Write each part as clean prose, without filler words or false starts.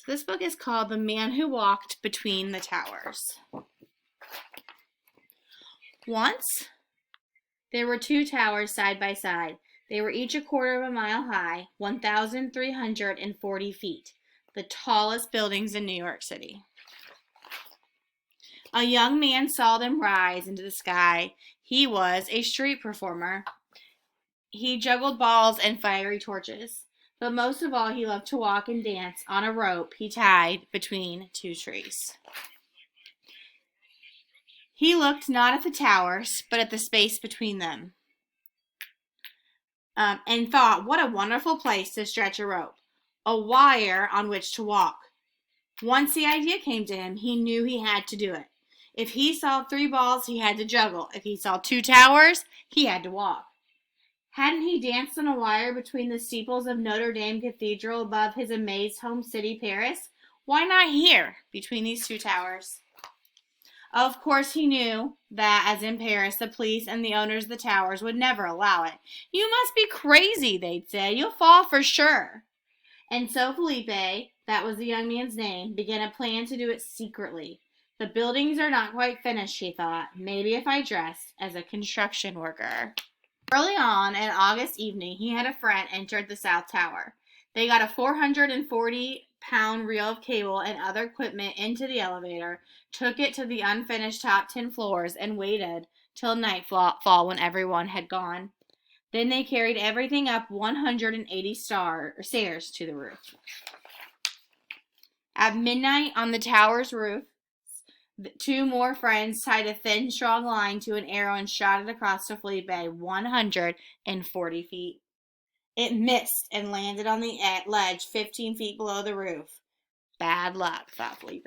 So this book is called The Man Who Walked Between the Towers. Once, there were two towers side by side. They were each a quarter of a mile high, 1,340 feet, the tallest buildings in New York City. A young man saw them rise into the sky. He was a street performer. He juggled balls and fiery torches. But most of all, he loved to walk and dance on a rope he tied between two trees. He looked not at the towers, but at the space between them, and thought, what a wonderful place to stretch a rope, a wire on which to walk. Once the idea came to him, he knew he had to do it. If he saw three balls, he had to juggle. If he saw two towers, he had to walk. Hadn't he danced on a wire between the steeples of Notre Dame Cathedral above his amazed home city, Paris? Why not here, between these two towers? Of course, he knew that, as in Paris, the police and the owners of the towers would never allow it. You must be crazy, they'd say. You'll fall for sure. And so Felipe, that was the young man's name, began a plan to do it secretly. The buildings are not quite finished, he thought. Maybe if I dressed as a construction worker. Early on, an August evening, he had a friend entered the South Tower. They got a 440-pound reel of cable and other equipment into the elevator, took it to the unfinished top 10 floors, and waited till nightfall when everyone had gone. Then they carried everything up 180 stairs to the roof. At midnight, on the tower's roof, two more friends tied a thin, strong line to an arrow and shot it across to Felipe 140 feet. It missed and landed on the ledge 15 feet below the roof. Bad luck, thought Felipe.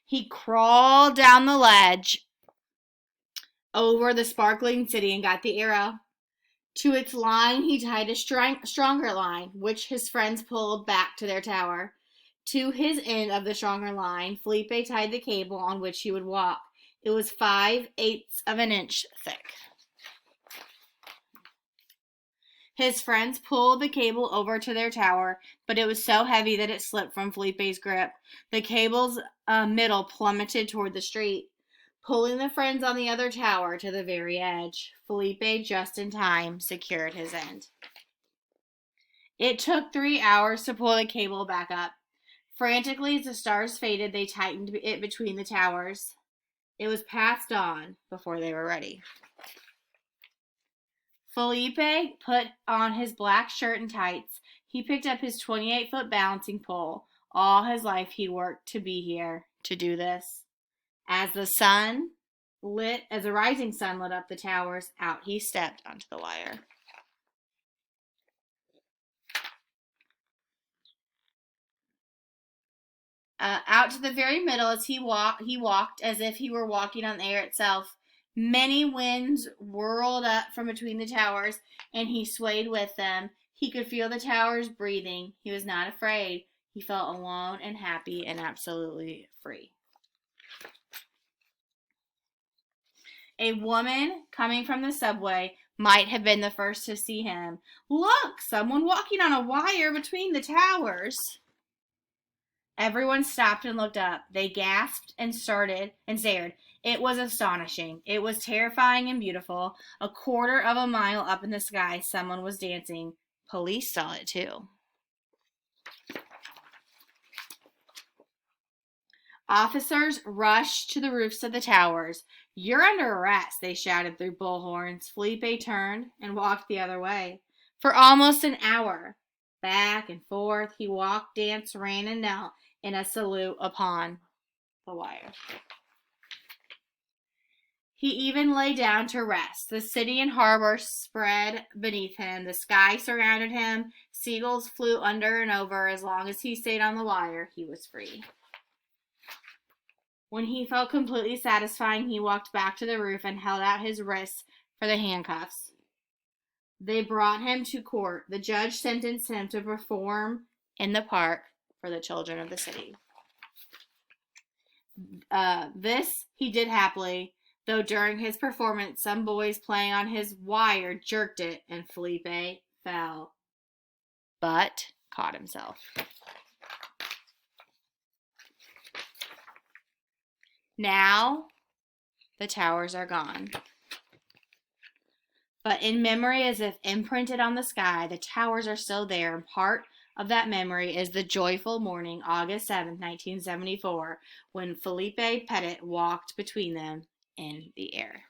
He crawled down the ledge over the sparkling city and got the arrow. To its line, he tied a stronger line, which his friends pulled back to their tower. To his end of the stronger line, Felipe tied the cable on which he would walk. It was 5/8 of an inch thick. His friends pulled the cable over to their tower, but it was so heavy that it slipped from Felipe's grip. The cable's middle plummeted toward the street, pulling the friends on the other tower to the very edge. Felipe, just in time, secured his end. It took 3 hours to pull the cable back up. Frantically, as the stars faded, they tightened it between the towers. It was past dawn before they were ready. Felipe put on his black shirt and tights. He picked up his 28-foot balancing pole. All his life he'd worked to be here, to do this. As the rising sun lit up the towers, out he stepped onto the wire. Out to the very middle as he walked as if he were walking on the air itself. Many winds whirled up from between the towers, and he swayed with them. He could feel the towers breathing. He was not afraid. He felt alone and happy and absolutely free. A woman coming from the subway might have been the first to see him. Look, someone walking on a wire between the towers. Everyone stopped and looked up. They gasped and stared. It was astonishing. It was terrifying and beautiful. A quarter of a mile up in the sky, someone was dancing. Police saw it too. Officers rushed to the roofs of the towers. You're under arrest, they shouted through bullhorns. Felipe turned and walked the other way. For almost an hour, back and forth, he walked, danced, ran, and knelt in a salute upon the wire. He even lay down to rest. The city and harbor spread beneath him. The sky surrounded him. Seagulls flew under and over. As long as he stayed on the wire, he was free. When he felt completely satisfied, he walked back to the roof and held out his wrists for the handcuffs. They brought him to court. The judge sentenced him to perform in the park for the children of the city. This he did happily, though during his performance, some boys playing on his wire jerked it, and Felipe fell, but caught himself. Now, the towers are gone. But in memory, as if imprinted on the sky, the towers are still there, and part of that memory is the joyful morning, August 7th, 1974, when Philippe Petit walked between them in the air.